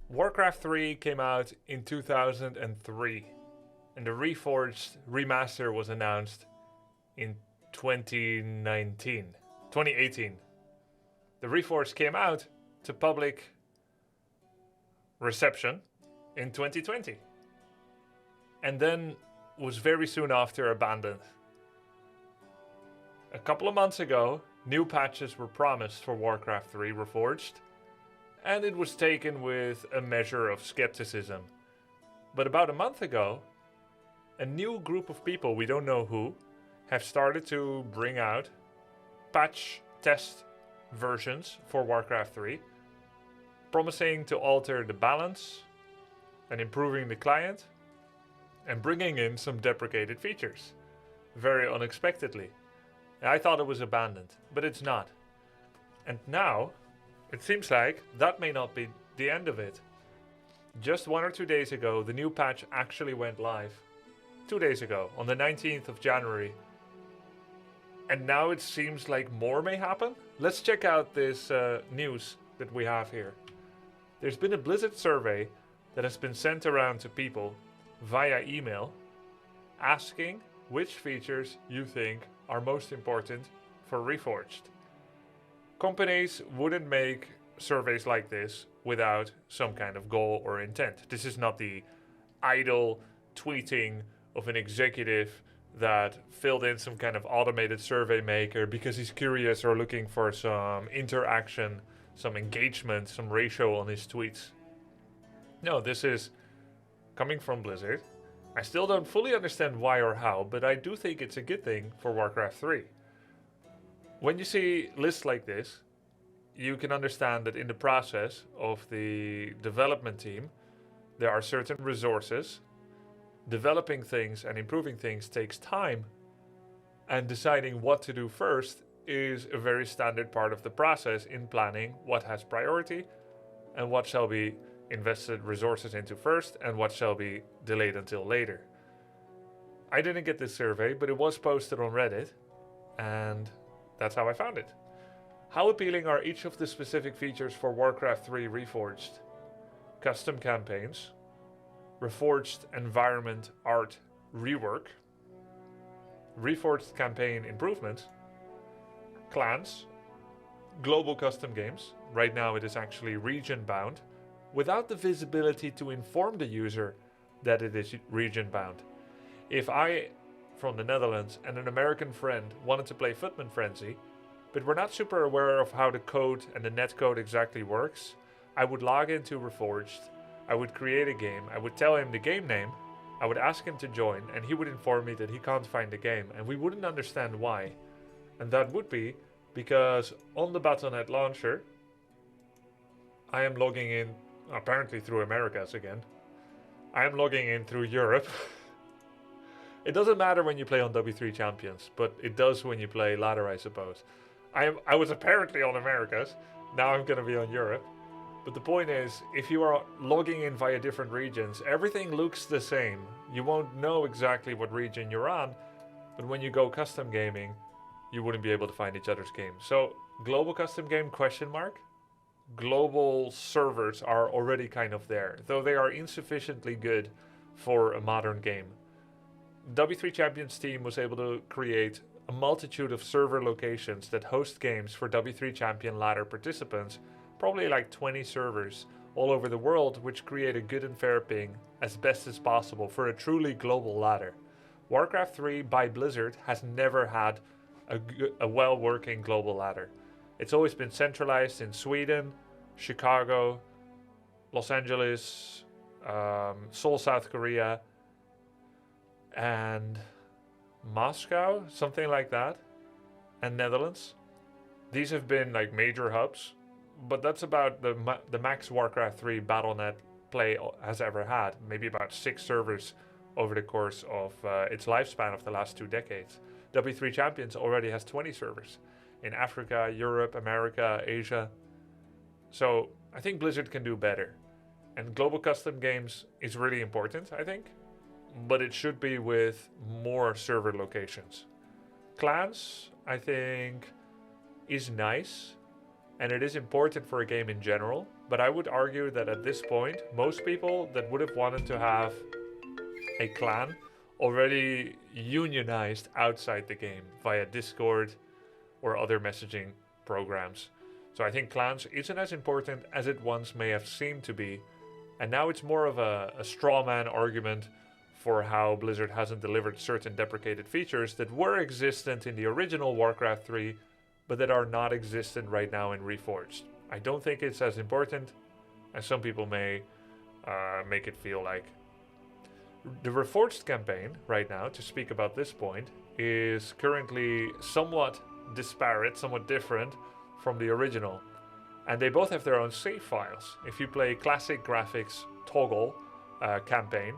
Warcraft 3 came out in 2003, and the Reforged remaster was announced in 2018. The Reforged came out to public reception in 2020, and then was very soon after abandoned. A couple of months ago, new patches were promised for Warcraft 3 Reforged, and it was taken with a measure of skepticism. But about a month ago, a new group of people, we don't know who, have started to bring out patch test versions for Warcraft 3, promising to alter the balance and improving the client and bringing in some deprecated features, very unexpectedly. I thought it was abandoned, but it's not. And now, it seems like that may not be the end of it. Just 1 or 2 days ago, the new patch actually went live. 2 days ago, on the 19th of January. And now it seems like more may happen? Let's check out this news that we have here. There's been a Blizzard survey that has been sent around to people via email asking which features you think are most important for Reforged. Companies wouldn't make surveys like this without some kind of goal or intent. This is not the idle tweeting of an executive that filled in some kind of automated survey maker because he's curious or looking for some interaction, some engagement, some ratio on his tweets. No, this is coming from Blizzard. I still don't fully understand why or how, but I do think it's a good thing for Warcraft 3. When you see lists like this, you can understand that in the process of the development team, there are certain resources. Developing things and improving things takes time, and deciding what to do first is a very standard part of the process in planning what has priority and what shall be invested resources into first and what shall be delayed until later. I didn't get this survey, but it was posted on Reddit, and that's how I found it. How appealing are each of the specific features for Warcraft 3 Reforged? Custom campaigns, Reforged environment art rework, Reforged campaign improvements, clans, global custom games. Right now it is actually region bound, without the visibility to inform the user that it is region bound. If I, from the Netherlands, and an American friend wanted to play Footman Frenzy, but we're not super aware of how the code and the netcode exactly works, I would log into Reforged, I would create a game, I would tell him the game name, I would ask him to join, and he would inform me that he can't find the game, and we wouldn't understand why. And that would be because on the Battle.net launcher, I am logging in, apparently through Americas again, I am logging in through Europe. It doesn't matter when you play on W3 Champions, but it does when you play ladder, I suppose. I was apparently on Americas, now I'm going to be on Europe. But the point is, if you are logging in via different regions, everything looks the same. You won't know exactly what region you're on, but when you go custom gaming, you wouldn't be able to find each other's games. So, global custom game, question mark? Global servers are already kind of there, though they are insufficiently good for a modern game. W3 Champions team was able to create a multitude of server locations that host games for W3 Champion ladder participants, probably like 20 servers all over the world, which create a good and fair ping as best as possible for a truly global ladder. Warcraft 3 by Blizzard has never had a well-working global ladder. It's always been centralized in Sweden, Chicago, Los Angeles, Seoul, South Korea, and Moscow, something like that, and Netherlands. These have been like major hubs, but that's about the max Warcraft 3 Battle.net play has ever had. Maybe about 6 servers over the course of its lifespan of the last 2 decades. W3 Champions already has 20 servers in Africa, Europe, America, Asia. So I think Blizzard can do better. And global custom games is really important, I think. But it should be with more server locations. Clans, I think, is nice. And it is important for a game in general. but I would argue that at this point, most people that would have wanted to have a clan already unionized outside the game via Discord or other messaging programs. So I think clans isn't as important as it once may have seemed to be, and now it's more of a straw man argument for how Blizzard hasn't delivered certain deprecated features that were existent in the original Warcraft 3, but that are not existent right now in Reforged. I don't think it's as important as some people may make it feel like. The Reforged campaign, right now, to speak about this point, is currently somewhat disparate, somewhat different from the original. And they both have their own save files. If you play classic graphics toggle campaign,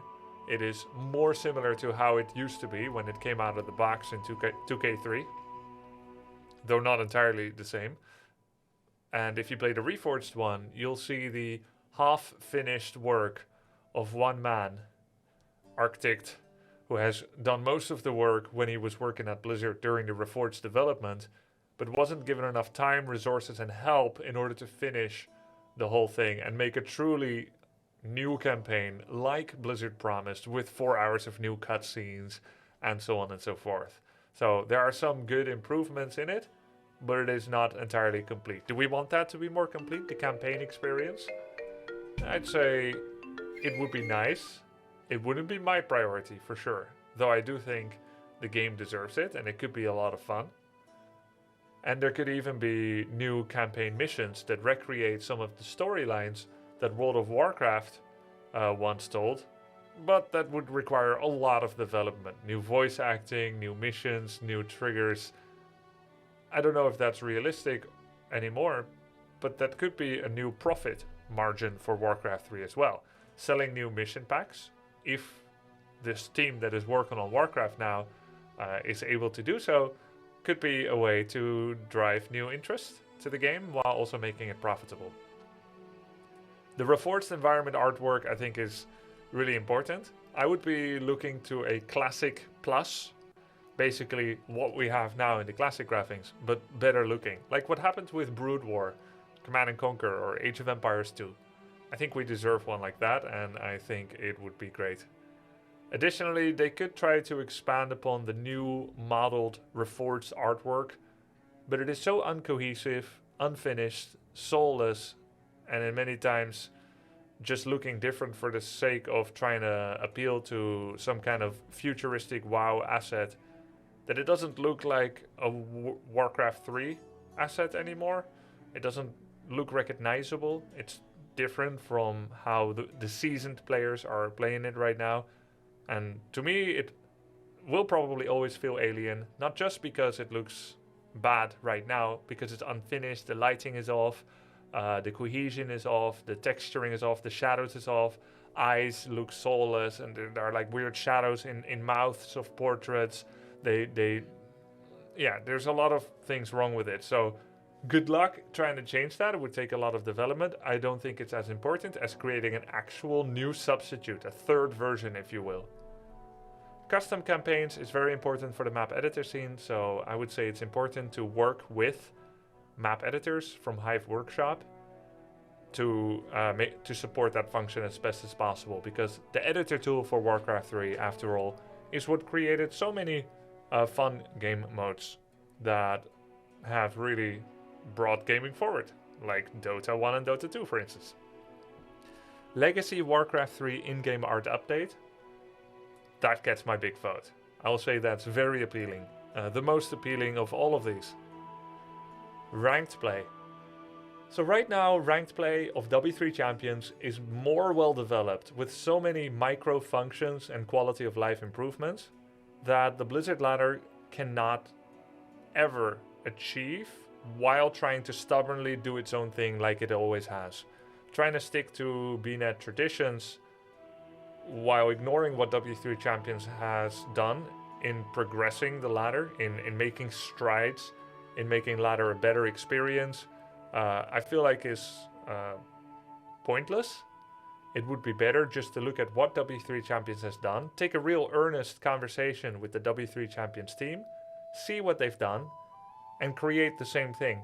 it is more similar to how it used to be when it came out of the box in 2K3, though not entirely the same. And if you play the Reforged one, you'll see the half-finished work of one man, architect, who has done most of the work when he was working at Blizzard during the Reforged development, but wasn't given enough time, resources, and help in order to finish the whole thing and make a truly new campaign like Blizzard promised, with 4 hours of new cutscenes and so on and so forth. So there are some good improvements in it, but it is not entirely complete. Do we want that to be more complete, the campaign experience? I'd say it would be nice. It wouldn't be my priority for sure, though I do think the game deserves it and it could be a lot of fun. And there could even be new campaign missions that recreate some of the storylines that World of Warcraft once told, but that would require a lot of development. New voice acting, new missions, new triggers. I don't know if that's realistic anymore, but that could be a new profit margin for Warcraft 3 as well. Selling new mission packs, if this team that is working on Warcraft now is able to do so, could be a way to drive new interest to the game while also making it profitable. The Reforged environment artwork I think is really important. I would be looking to a classic plus, basically what we have now in the classic graphics, but better looking. Like what happened with Brood War, Command & Conquer, or Age of Empires 2. I think we deserve one like that, and I think it would be great. Additionally, they could try to expand upon the new modeled Reforged artwork, but it is so uncohesive, unfinished, soulless, and in many times just looking different for the sake of trying to appeal to some kind of futuristic WoW asset, that it doesn't look like a Warcraft 3 asset anymore. It doesn't look recognizable. It's different from how the seasoned players are playing it right now. And to me, it will probably always feel alien, not just because it looks bad right now, because it's unfinished, the lighting is off, the cohesion is off, the texturing is off, the shadows is off, eyes look soulless, and there are like weird shadows in mouths of portraits. Yeah, there's a lot of things wrong with it. So good luck trying to change that. It would take a lot of development. I don't think it's as important as creating an actual new substitute, a third version, if you will. Custom campaigns is very important for the map editor scene, so I would say it's important to work with map editors from Hive Workshop to support that function as best as possible, because the editor tool for Warcraft 3, after all, is what created so many fun game modes that have really brought gaming forward, like Dota 1 and Dota 2, for instance. Legacy Warcraft 3 in-game art update. That gets my big vote. I'll say that's very appealing. The most appealing of all of these. Ranked play. So right now, ranked play of W3 Champions is more well developed, with so many micro functions and quality of life improvements that the Blizzard ladder cannot ever achieve while trying to stubbornly do its own thing like it always has. Trying to stick to BNet traditions while ignoring what W3 Champions has done in progressing the ladder, in making strides, in making ladder a better experience, I feel like is pointless. It would be better just to look at what W3 Champions has done, take a real earnest conversation with the W3 Champions team, see what they've done, and create the same thing.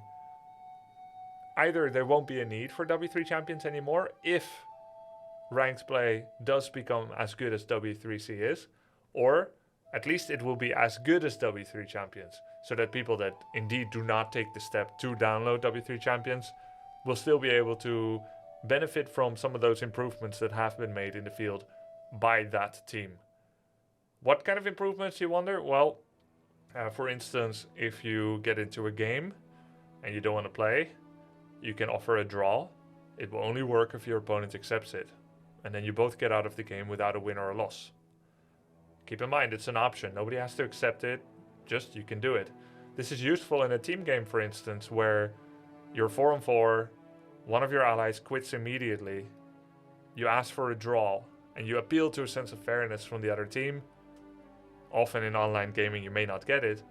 either there won't be a need for W3 champions anymore if ranked play does become as good as W3C is, or at least it will be as good as W3 champions, so that people that indeed do not take the step to download W3 champions will still be able to benefit from some of those improvements that have been made in the field by that team. What kind of improvements, you wonder? Well, for instance, if you get into a game and you don't want to play, you can offer a draw. It will only work if your opponent accepts it. And then you both get out of the game without a win or a loss. Keep in mind, it's an option. Nobody has to accept it. Just you can do it. This is useful in a team game, for instance, where you're 4-on-4, one of your allies quits immediately, you ask for a draw, and you appeal to a sense of fairness from the other team. Often in online gaming you may not get it,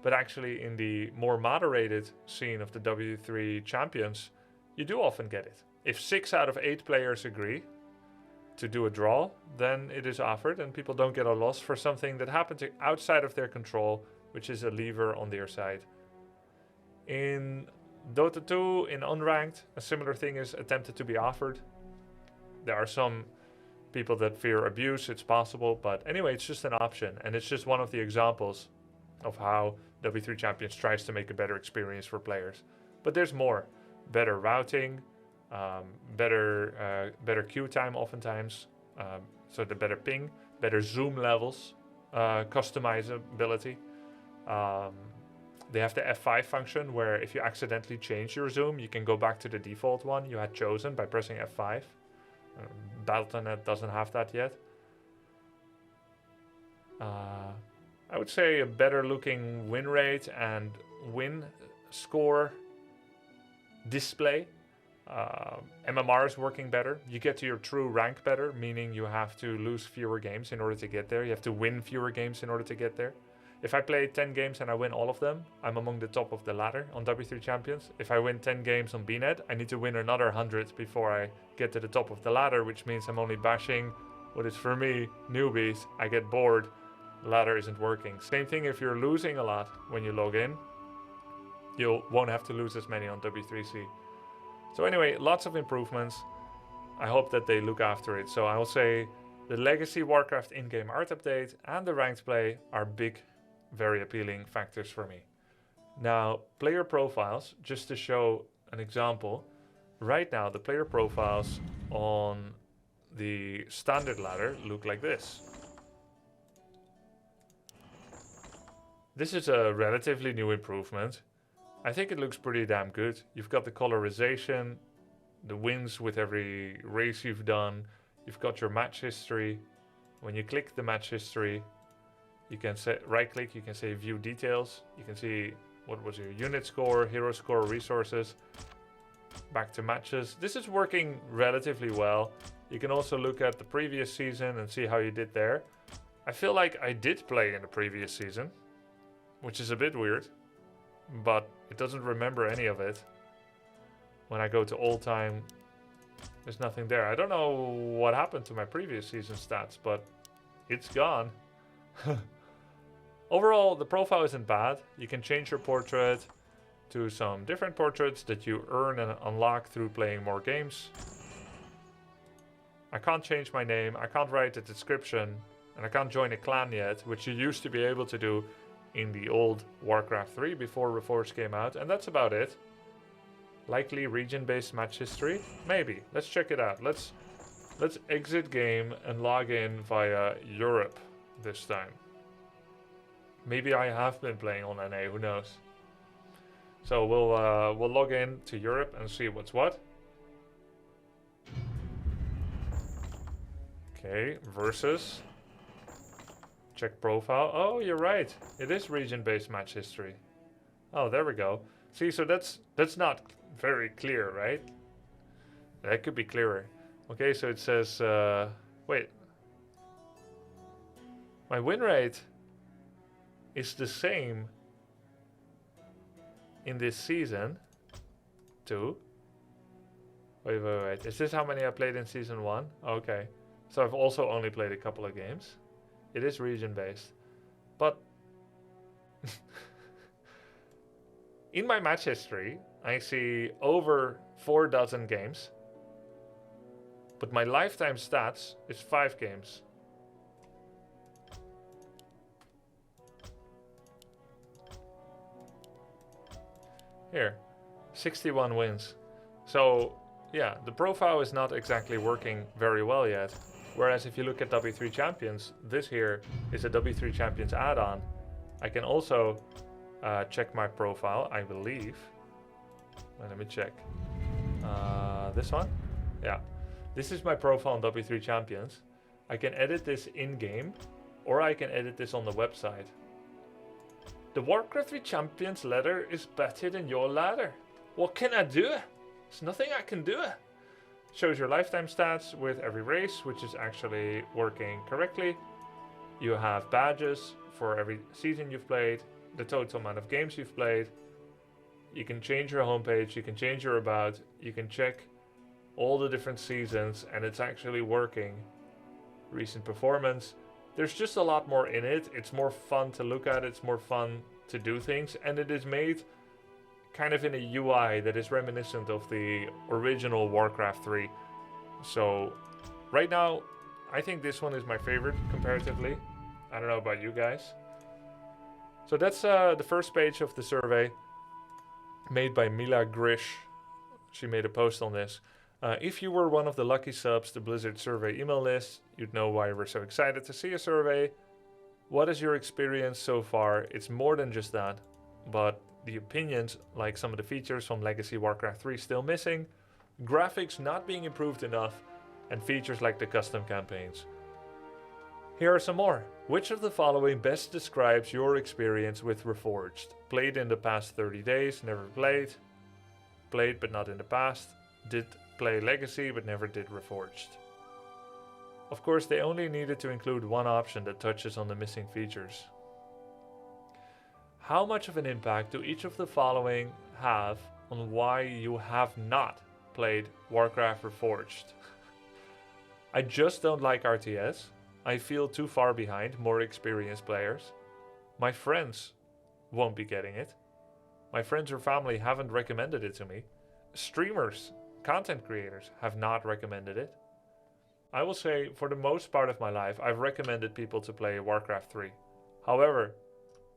but actually in the more moderated scene of the W3 champions, you do often get it. If 6 out of 8 players agree to do a draw, then it is offered and people don't get a loss for something that happens outside of their control, which is a lever on their side. In Dota 2, in unranked, a similar thing is attempted to be offered. There are some people that fear abuse, it's possible, but anyway, it's just an option, and it's just one of the examples of how W3 Champions tries to make a better experience for players. But there's more. Better routing, better queue time oftentimes, so the better ping, better zoom levels, customizability. They have the F5 function where if you accidentally change your zoom, you can go back to the default one you had chosen by pressing F5. Battle.net doesn't have that yet. I would say a better looking win rate and win score display. MMR is working better. You get to your true rank better, meaning you have to lose fewer games in order to get there. You have to win fewer games in order to get there. If I play 10 games and I win all of them, I'm among the top of the ladder on W3 Champions. If I win 10 games on BNet, I need to win another 100 before I get to the top of the ladder, which means I'm only bashing what is for me newbies. I get bored. The ladder isn't working. Same thing if you're losing a lot when you log in. You won't have to lose as many on W3C. So anyway, lots of improvements. I hope that they look after it. So I will say the Legacy Warcraft in-game art update and the ranked play are big, very appealing factors for me. Now, player profiles, just to show an example. Right now, the player profiles on the standard ladder look like this. This is a relatively new improvement. I think it looks pretty damn good. You've got the colorization, the wins with every race you've done. You've got your match history. When you click the match history, you can right click, you can say view details. You can see what was your unit score, hero score, resources. Back to matches. This is working relatively well. You can also look at the previous season and see how you did there. I feel like I did play in the previous season, which is a bit weird, but it doesn't remember any of it. When I go to all time, there's nothing there. I don't know what happened to my previous season stats, but it's gone. Overall, the profile isn't bad. You can change your portrait to some different portraits that you earn and unlock through playing more games. I can't change my name, I can't write a description, and I can't join a clan yet, which you used to be able to do in the old Warcraft 3 before Reforged came out, and that's about it. Likely region-based match history? Maybe. Let's check it out. Let's exit game and log in via Europe this time. Maybe I have been playing on NA, who knows. So we'll log in to Europe and see what's what. Okay, versus. Check profile. Oh, you're right. It is region-based match history. Oh, there we go. See, so that's not very clear, right? That could be clearer. Okay, so it says, wait. My win rate is the same in this season too. Wait. Is this how many I played in season 1? Okay. So I've also only played a couple of games. It is region-based. But in my match history, I see over 4 dozen games. But my lifetime stats is 5 games. Here, 61 wins. So, yeah, the profile is not exactly working very well yet. Whereas if you look at W3 Champions, this here is a W3 Champions add-on. I can also check my profile, I believe. Let me check. This one? Yeah. This is my profile on W3 Champions. I can edit this in-game, or I can edit this on the website. The Warcraft 3 Champions ladder is better than your ladder. What can I do? There's nothing I can do. Shows your lifetime stats with every race, which is actually working correctly. You have badges for every season you've played, the total amount of games you've played. You can change your homepage, you can change your about, you can check all the different seasons, and it's actually working. Recent performance. There's just a lot more in it. It's more fun to look at, it's more fun to do things, and it is made kind of in a UI that is reminiscent of the original Warcraft 3. So right now, I think this one is my favorite comparatively. I don't know about you guys. So that's the first page of the survey made by Mila Grish. She made a post on this. If you were one of the lucky subs to Blizzard survey email list, you'd know why we're so excited to see a survey. What is your experience so far? It's more than just that, but the opinions, like some of the features from Legacy Warcraft 3 still missing, graphics not being improved enough, and features like the custom campaigns. Here are some more. Which of the following best describes your experience with Reforged? Played in the past 30 days, never played. Played but not in the past. Did play Legacy but never did Reforged. Of course, they only needed to include one option that touches on the missing features. How much of an impact do each of the following have on why you have not played Warcraft Reforged? I just don't like RTS. I feel too far behind more experienced players. My friends won't be getting it. My friends or family haven't recommended it to me. Streamers, content creators have not recommended it. I will say, for the most part of my life, I've recommended people to play Warcraft 3. However,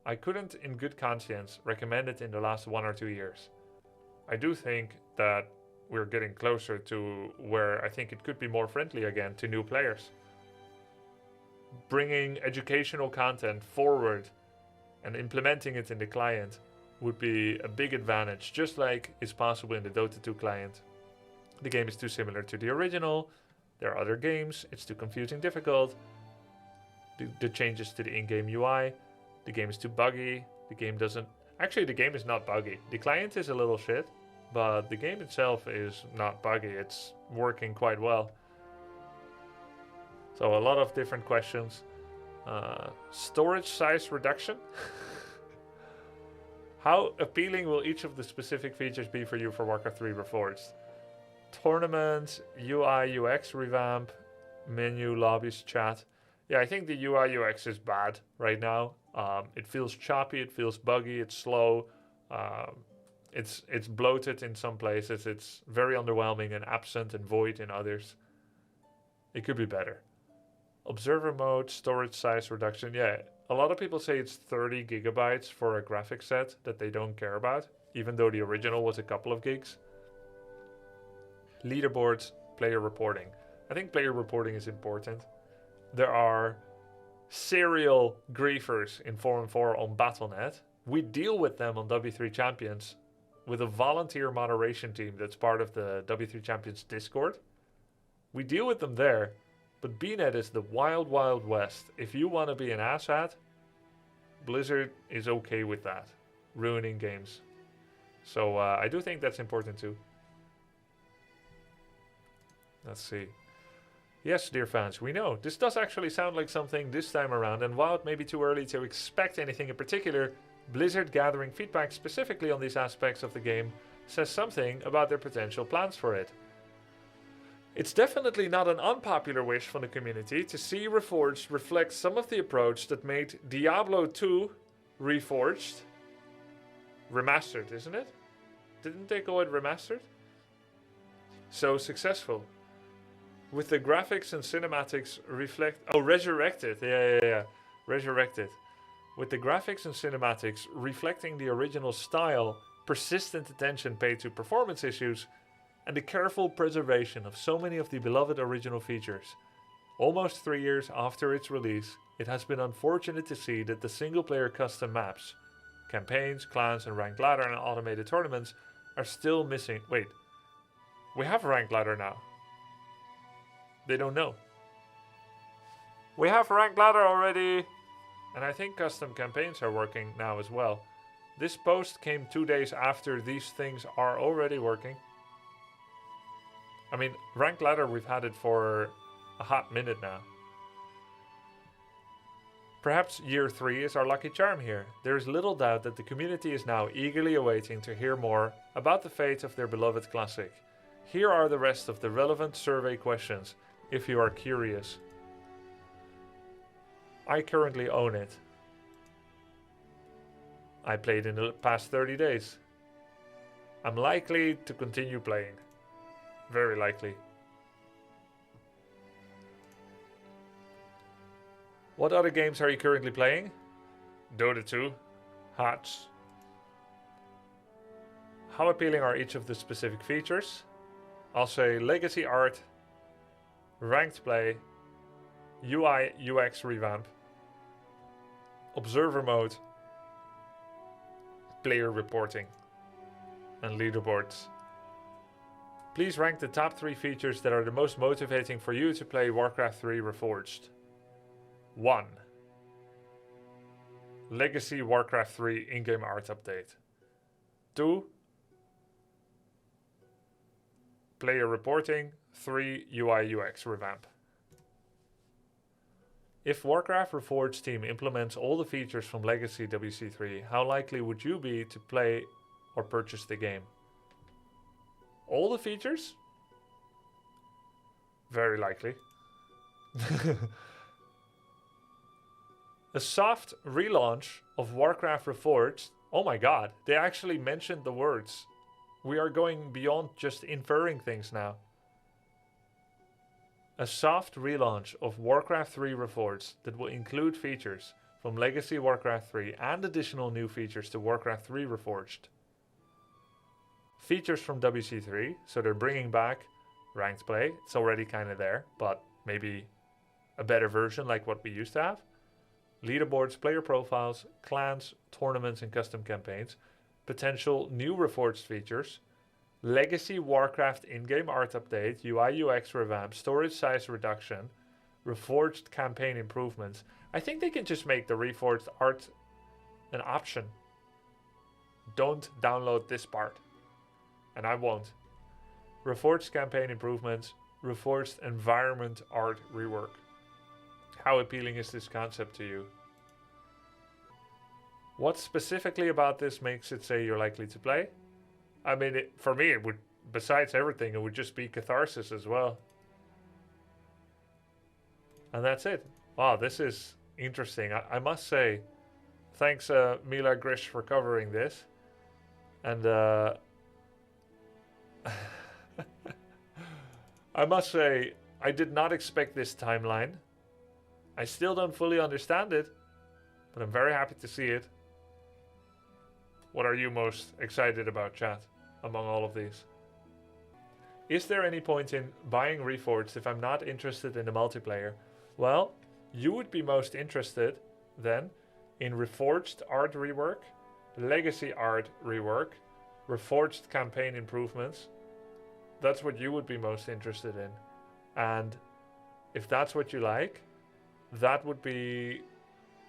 I couldn't in good conscience recommend it in the last 1 or 2 years. I do think that we're getting closer to where I think it could be more friendly again to new players. Bringing educational content forward and implementing it in the client would be a big advantage, just like is possible in the Dota 2 client. The game is too similar to the original. There are other games. It's too confusing, difficult. The changes to the in-game UI. The game is too buggy. The game doesn't... Actually, the game is not buggy. The client is a little shit, but the game itself is not buggy. It's working quite well. So a lot of different questions. Storage size reduction. How appealing will each of the specific features be for you for Warcraft 3 Reforged? Tournaments, UI, UX revamp, menu, lobbies, chat. Yeah, I think the UI, UX is bad right now. It feels choppy, it feels buggy, it's slow. It's bloated in some places. It's very underwhelming and absent and void in others. It could be better. Observer mode, storage size reduction. Yeah, a lot of people say it's 30 gigabytes for a graphic set that they don't care about, even though the original was a couple of gigs. Leaderboards, player reporting. I think player reporting is important. There are serial griefers in 4-on-4 on Battle.net. We deal with them on W3 Champions with a volunteer moderation team that's part of the W3 Champions Discord. We deal with them there, but BNet is the wild, wild west. If you want to be an asshat, Blizzard is okay with that, ruining games. So I do think that's important too. Let's see. Yes, dear fans, we know this does actually sound like something this time around, and while it may be too early to expect anything in particular, Blizzard gathering feedback specifically on these aspects of the game says something about their potential plans for it. It's definitely not an unpopular wish from the community to see Reforged reflect some of the approach that made Diablo 2 Reforged remastered, isn't it? Didn't they go with remastered? So successful. With the graphics and cinematics reflect... Oh, resurrected. Yeah. Resurrected. With the graphics and cinematics reflecting the original style, persistent attention paid to performance issues, and the careful preservation of so many of the beloved original features. Almost 3 years after its release, it has been unfortunate to see that the single-player custom maps, campaigns, clans, and ranked ladder and automated tournaments are still missing. Wait, we have ranked ladder now. They don't know. We have ranked ladder already, and I think custom campaigns are working now as well. This post came 2 days after these things are already working. I mean, ranked ladder, we've had it for a hot minute now. Perhaps year 3 is our lucky charm here. There is little doubt that the community is now eagerly awaiting to hear more about the fate of their beloved classic. Here are the rest of the relevant survey questions, if you are curious. I currently own it. I played in the past 30 days. I'm likely to continue playing. Very likely. What other games are you currently playing? Dota 2, HOTS. How appealing are each of the specific features? I'll say legacy art, ranked play, UI UX revamp, observer mode, player reporting, and leaderboards. Please rank the top 3 features that are the most motivating for you to play Warcraft 3 Reforged. 1. Legacy Warcraft 3 in-game art update. 2. Player reporting. 3. UI UX revamp. If Warcraft Reforged team implements all the features from Legacy WC3, how likely would you be to play or purchase the game? All the features? Very likely. A soft relaunch of Warcraft Reforged. Oh my god, they actually mentioned the words. We are going beyond just inferring things now. A soft relaunch of Warcraft 3 Reforged that will include features from Legacy Warcraft 3 and additional new features to Warcraft 3 Reforged. Features from WC3, so they're bringing back ranked play. It's already kind of there, but maybe a better version like what we used to have. Leaderboards, player profiles, clans, tournaments, and custom campaigns. Potential new Reforged features. Legacy Warcraft in-game art update, UI UX revamp, storage size reduction, Reforged campaign improvements. I think they can just make the Reforged art an option. Don't download this part. And I won't. Reforged campaign improvements, Reforged environment art rework. How appealing is this concept to you? What specifically about this makes it say you're likely to play? I mean, for me, it would, besides everything, it would just be catharsis as well. And that's it. Wow, this is interesting. I must say, thanks Mila Grish for covering this. And I must say, I did not expect this timeline. I still don't fully understand it, but I'm very happy to see it. What are you most excited about, chat, among all of these? Is there any point in buying Reforged if I'm not interested in the multiplayer? Well, you would be most interested, then, in Reforged art rework, Legacy art rework, Reforged campaign improvements. That's what you would be most interested in. And if that's what you like, that would be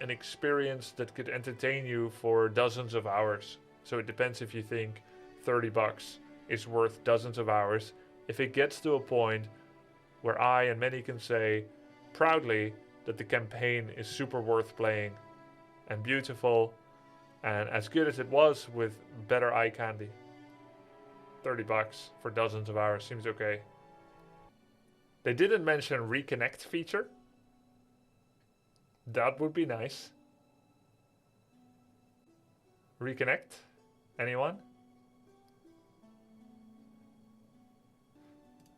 an experience that could entertain you for dozens of hours. So it depends if you think $30 is worth dozens of hours. If it gets to a point where I and many can say proudly that the campaign is super worth playing and beautiful and as good as it was with better eye candy. $30 for dozens of hours seems okay. They didn't mention reconnect feature. That would be nice. Reconnect? Anyone?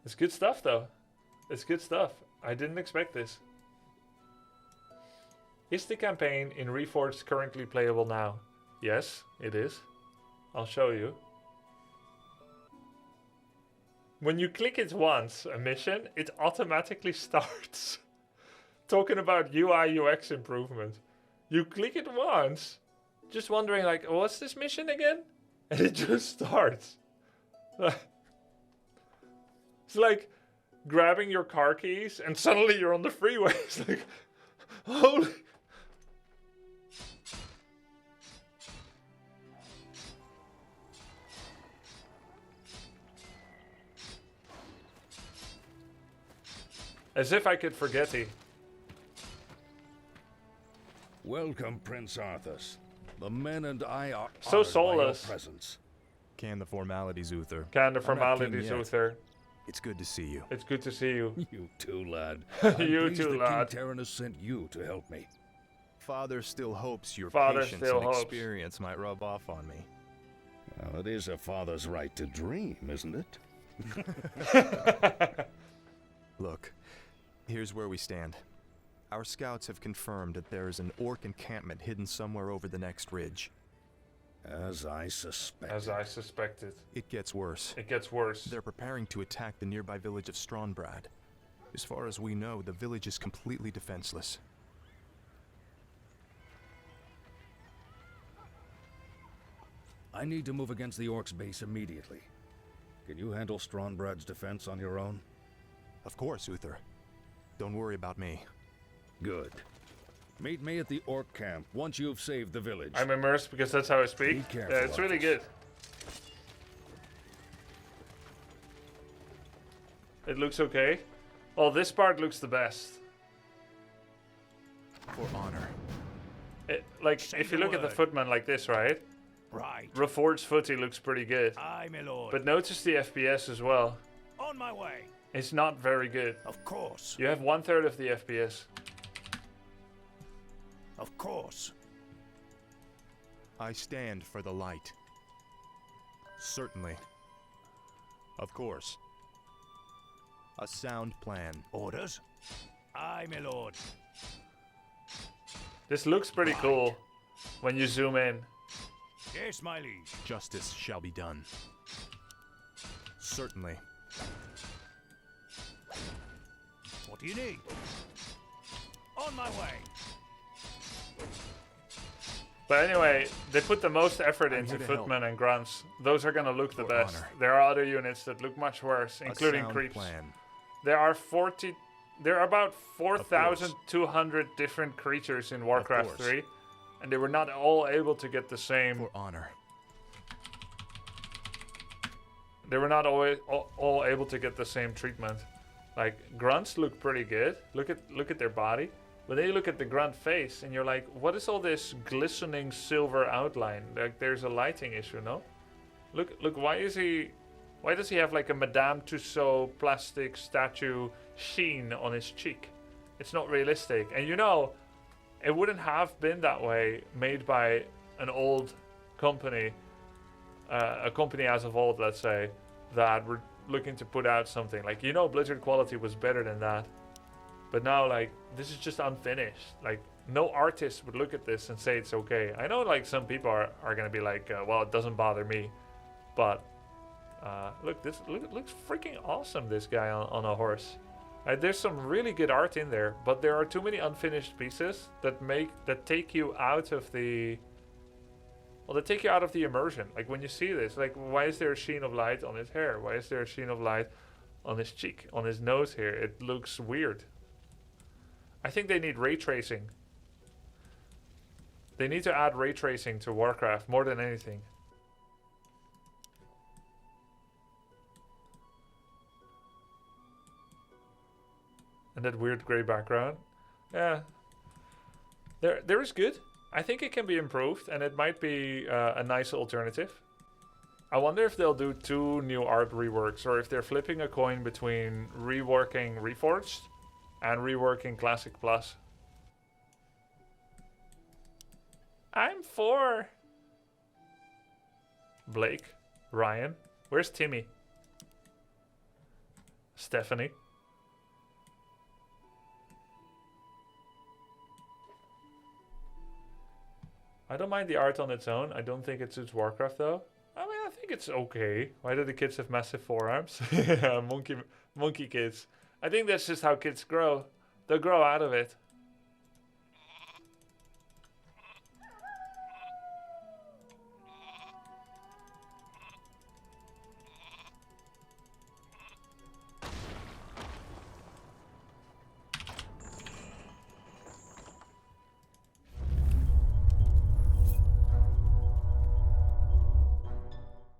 It's good stuff, though. It's good stuff. I didn't expect this. Is the campaign in Reforged currently playable now? Yes, it is. I'll show you. When you click it once, a mission, it automatically starts. Talking about UI UX improvement. You click it once, just wondering like, what's this mission again? And it just starts. It's like grabbing your car keys and suddenly you're on the freeway. It's like, holy... As if I could forget it. Welcome, Prince Arthas. The men and I are so honored soulless. by your presence. Can the formalities, Uther. Can the I'm not king formalities, yet. Uther. It's good to see you. It's good to see you. You too, lad. You I'm pleased too, that lad. King Terran has sent you to help me. Father still hopes your Father patience still and hopes. experience might rub off on me. Well, it is a father's right to dream, isn't it? Look, here's where we stand. Our scouts have confirmed that there is an orc encampment hidden somewhere over the next ridge. As I suspected. As I suspected. It gets worse. It gets worse. They're preparing to attack the nearby village of Strombrad. As far as we know, the village is completely defenseless. I need to move against the orcs' base immediately. Can you handle Strombrads' defense on your own? Of course, Uther. Don't worry about me. Good. Meet me at the orc camp once you've saved the village. I'm immersed because that's how I speak. Be careful, Yeah, it's really Arthas. good. It looks okay. Well, this part looks the best. For honor. Like, Say if you the look at the word. footman like this, right? Right. Reforged footy looks pretty good. Aye, my lord. But notice the FPS as well. On my way. It's not very good. Of course. You have 1/3 of the FPS. Of course. I stand for the light. Certainly. Of course. A sound plan. Orders? Aye, my lord. This looks pretty cool when you zoom in. Yes, my liege. Justice shall be done. Certainly. What do you need? On my way. But anyway, they put the most effort I'm into here to help. footmen and grunts. Those are gonna look the For best. honor. There are other units that look much worse, including a sound creeps. plan. There are about 4,200 different creatures in Warcraft course. 3, and they were not all able to get the same. For honor. They were not always all able to get the same treatment. Like grunts look pretty good. Look at their body, but then you look at the grunt face, and you're like, what is all this glistening silver outline? Like there's a lighting issue, no? Look, why does he have like a Madame Tussauds plastic statue sheen on his cheek? It's not realistic. And you know, it wouldn't have been that way made by an old company, a company as of old, let's say, that were looking to put out something. Like, you know, Blizzard quality was better than that. But now, like, this is just unfinished. Like, no artist would look at this and say it's okay. I know, like, some people are going to be like, well, it doesn't bother me. But look, it looks freaking awesome, this guy on a horse. There's some really good art in there, but there are too many unfinished pieces that take you out of the immersion. Like when you see this, like why is there a sheen of light on his hair? Why is there a sheen of light on his cheek, on his nose here? It looks weird. I think they need ray tracing. They need to add ray tracing to Warcraft more than anything. And that weird grey background. Yeah. There is good. I think it can be improved, and it might be a nice alternative. I wonder if they'll do 2 new art reworks, or if they're flipping a coin between reworking Reforged and reworking Classic Plus. I'm for Blake, Ryan. Where's Timmy? Stephanie. I don't mind the art on its own. I don't think it suits Warcraft though. I mean, I think it's okay. Why do the kids have massive forearms? Monkey kids. I think that's just how kids grow. They'll grow out of it.